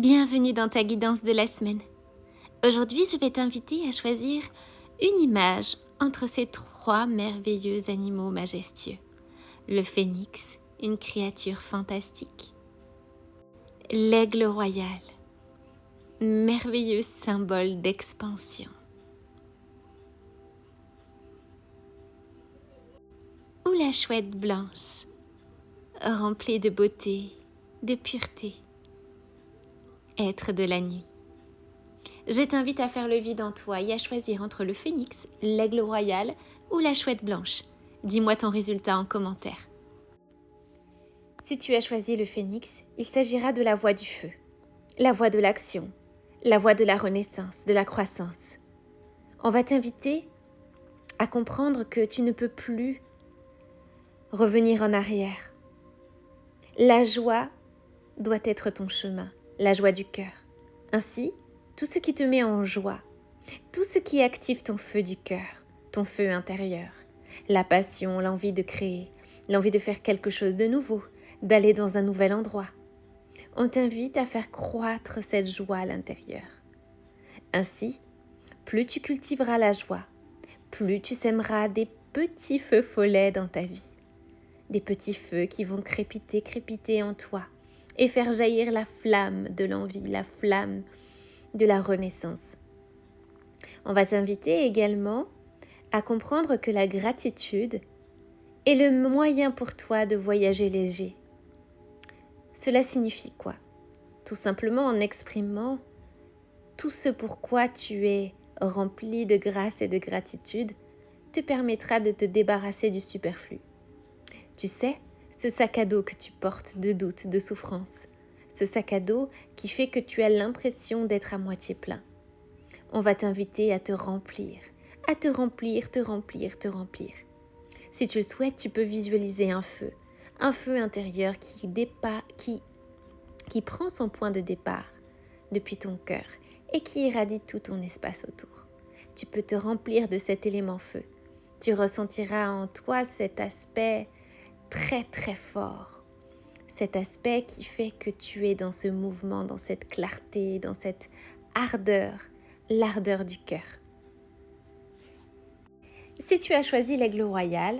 Bienvenue dans ta guidance de la semaine. Aujourd'hui, je vais t'inviter à choisir une image entre ces trois merveilleux animaux majestueux. Le phénix, une créature fantastique. L'aigle royal, merveilleux symbole d'expansion. Ou la chouette blanche, remplie de beauté, de pureté. Être de la nuit. Je t'invite à faire le vide en toi et à choisir entre le phénix, l'aigle royal ou la chouette blanche. Dis-moi ton résultat en commentaire. Si tu as choisi le phénix, il s'agira de la voie du feu, la voie de l'action, la voie de la renaissance, de la croissance. On va t'inviter à comprendre que tu ne peux plus revenir en arrière. La joie doit être ton chemin, la joie du cœur. Ainsi, tout ce qui te met en joie, tout ce qui active ton feu du cœur, ton feu intérieur, la passion, l'envie de créer, l'envie de faire quelque chose de nouveau, d'aller dans un nouvel endroit. On t'invite à faire croître cette joie à l'intérieur. Ainsi, plus tu cultiveras la joie, plus tu sèmeras des petits feux follets dans ta vie. Des petits feux qui vont crépiter en toi et faire jaillir la flamme de l'envie, la flamme de la renaissance. On va t'inviter également à comprendre que la gratitude est le moyen pour toi de voyager léger. Cela signifie quoi? Tout simplement en exprimant tout ce pourquoi tu es rempli de grâce et de gratitude te permettra de te débarrasser du superflu. Tu sais, ce sac à dos que tu portes de doute, de souffrance, ce sac à dos qui fait que tu as l'impression d'être à moitié plein. On va t'inviter à te remplir, te remplir. Si tu le souhaites, tu peux visualiser un feu intérieur qui prend son point de départ depuis ton cœur et qui irradie tout ton espace autour. Tu peux te remplir de cet élément feu. Tu ressentiras en toi cet aspect très très fort. Cet aspect qui fait que tu es dans ce mouvement, dans cette clarté, dans cette ardeur, l'ardeur du cœur. Si tu as choisi l'aigle royal,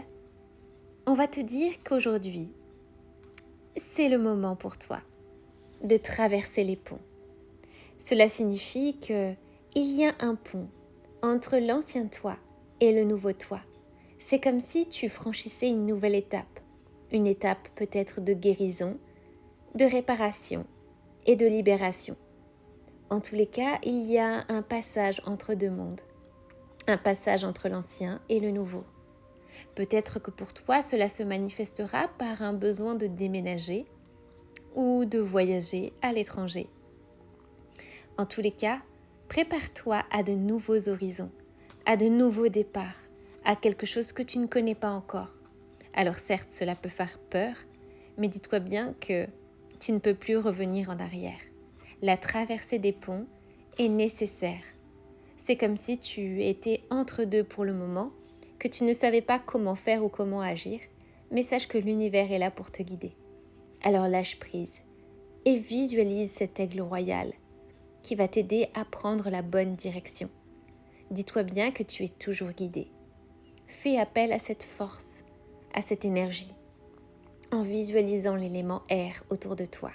on va te dire qu'aujourd'hui, c'est le moment pour toi de traverser les ponts. Cela signifie qu'il y a un pont entre l'ancien toi et le nouveau toi. C'est comme si tu franchissais une nouvelle étape. Une étape peut-être de guérison, de réparation et de libération. En tous les cas, il y a un passage entre deux mondes. Un passage entre l'ancien et le nouveau. Peut-être que pour toi, cela se manifestera par un besoin de déménager ou de voyager à l'étranger. En tous les cas, prépare-toi à de nouveaux horizons, à de nouveaux départs, à quelque chose que tu ne connais pas encore. Alors certes, cela peut faire peur, mais dis-toi bien que tu ne peux plus revenir en arrière. La traversée des ponts est nécessaire. C'est comme si tu étais entre deux pour le moment, que tu ne savais pas comment faire ou comment agir, mais sache que l'univers est là pour te guider. Alors lâche prise et visualise cet aigle royal qui va t'aider à prendre la bonne direction. Dis-toi bien que tu es toujours guidé. Fais appel à cette force, à cette énergie, en visualisant l'élément air autour de toi.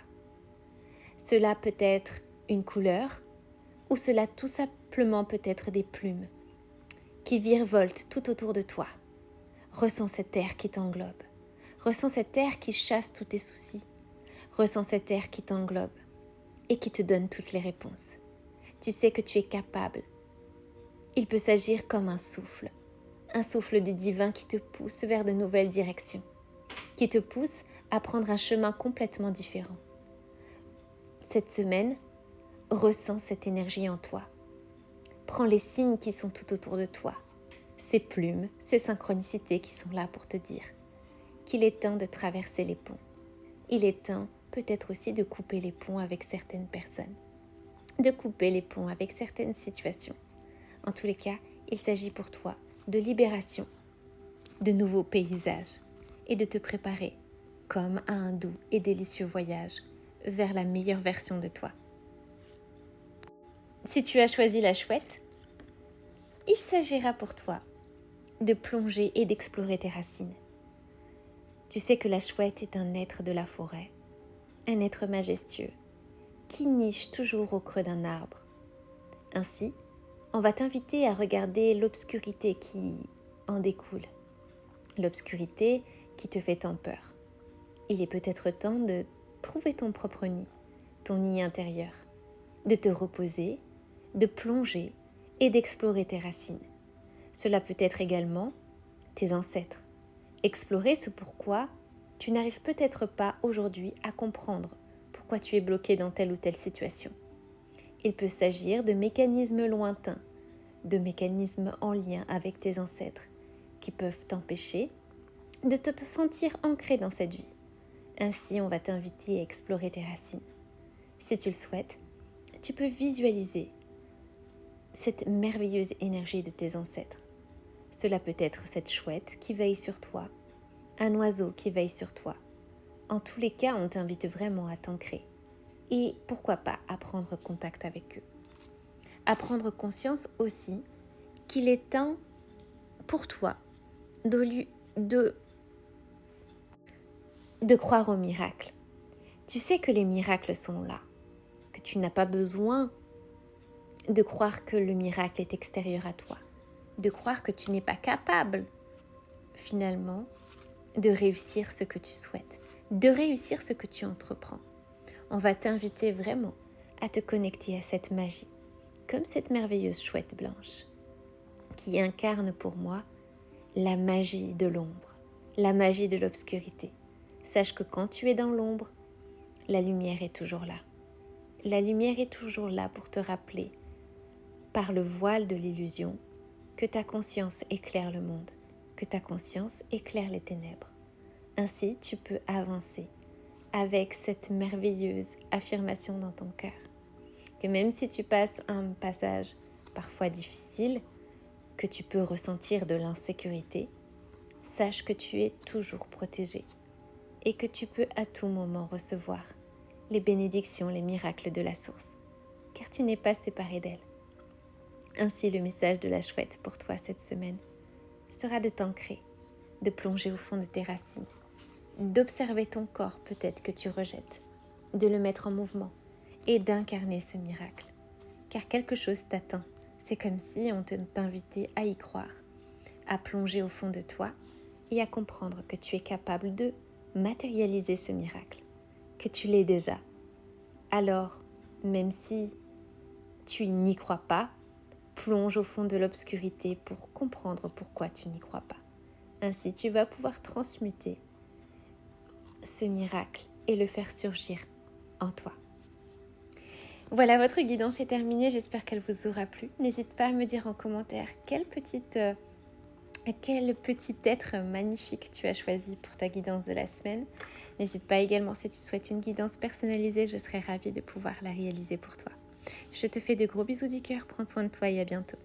Cela peut être une couleur ou cela tout simplement peut être des plumes qui virevoltent tout autour de toi. Ressens cet air qui t'englobe. Ressens cet air qui chasse tous tes soucis. Ressens cet air qui t'englobe et qui te donne toutes les réponses. Tu sais que tu es capable. Il peut s'agir comme un souffle du divin qui te pousse vers de nouvelles directions, qui te pousse à prendre un chemin complètement différent. Cette semaine, ressens cette énergie en toi. Prends les signes qui sont tout autour de toi, ces plumes, ces synchronicités qui sont là pour te dire qu'il est temps de traverser les ponts. Il est temps peut-être aussi de couper les ponts avec certaines personnes, de couper les ponts avec certaines situations. En tous les cas, il s'agit pour toi de libération, de nouveaux paysages et de te préparer comme à un doux et délicieux voyage vers la meilleure version de toi. Si tu as choisi la chouette, il s'agira pour toi de plonger et d'explorer tes racines. Tu sais que la chouette est un être de la forêt, un être majestueux, qui niche toujours au creux d'un arbre. Ainsi, on va t'inviter à regarder l'obscurité qui en découle, l'obscurité qui te fait tant peur. Il est peut-être temps de trouver ton propre nid, ton nid intérieur, de te reposer, de plonger et d'explorer tes racines. Cela peut être également tes ancêtres. Explorer ce pourquoi tu n'arrives peut-être pas aujourd'hui à comprendre pourquoi tu es bloqué dans telle ou telle situation. Il peut s'agir de mécanismes lointains, de mécanismes en lien avec tes ancêtres qui peuvent t'empêcher de te sentir ancré dans cette vie. Ainsi, on va t'inviter à explorer tes racines. Si tu le souhaites, tu peux visualiser cette merveilleuse énergie de tes ancêtres. Cela peut être cette chouette qui veille sur toi, un oiseau qui veille sur toi. En tous les cas, on t'invite vraiment à t'ancrer. Et pourquoi pas à prendre contact avec eux. À prendre conscience aussi qu'il est temps pour toi de croire au miracle. Tu sais que les miracles sont là, que tu n'as pas besoin de croire que le miracle est extérieur à toi, de croire que tu n'es pas capable, finalement, de réussir ce que tu souhaites, de réussir ce que tu entreprends. On va t'inviter vraiment à te connecter à cette magie, comme cette merveilleuse chouette blanche, qui incarne pour moi la magie de l'ombre, la magie de l'obscurité. Sache que quand tu es dans l'ombre, la lumière est toujours là. La lumière est toujours là pour te rappeler, par le voile de l'illusion, que ta conscience éclaire le monde, que ta conscience éclaire les ténèbres. Ainsi, tu peux avancer avec cette merveilleuse affirmation dans ton cœur. Que même si tu passes un passage parfois difficile, que tu peux ressentir de l'insécurité, sache que tu es toujours protégé et que tu peux à tout moment recevoir les bénédictions, les miracles de la source, car tu n'es pas séparé d'elle. Ainsi, le message de la chouette pour toi cette semaine sera de t'ancrer, de plonger au fond de tes racines, d'observer ton corps peut-être que tu rejettes, de le mettre en mouvement et d'incarner ce miracle. Car quelque chose t'attend. C'est comme si on t'invitait à y croire, à plonger au fond de toi et à comprendre que tu es capable de matérialiser ce miracle, que tu l'es déjà. Alors, même si tu n'y crois pas, plonge au fond de l'obscurité pour comprendre pourquoi tu n'y crois pas. Ainsi, tu vas pouvoir transmuter ce miracle et le faire surgir en toi. Voilà, votre guidance est terminée, j'espère qu'elle vous aura plu. N'hésite pas à me dire en commentaire quel petit être magnifique tu as choisi pour ta guidance de la semaine. N'hésite pas également si tu souhaites une guidance personnalisée, je serai ravie de pouvoir la réaliser pour toi. Je te fais de gros bisous du cœur, prends soin de toi et à bientôt.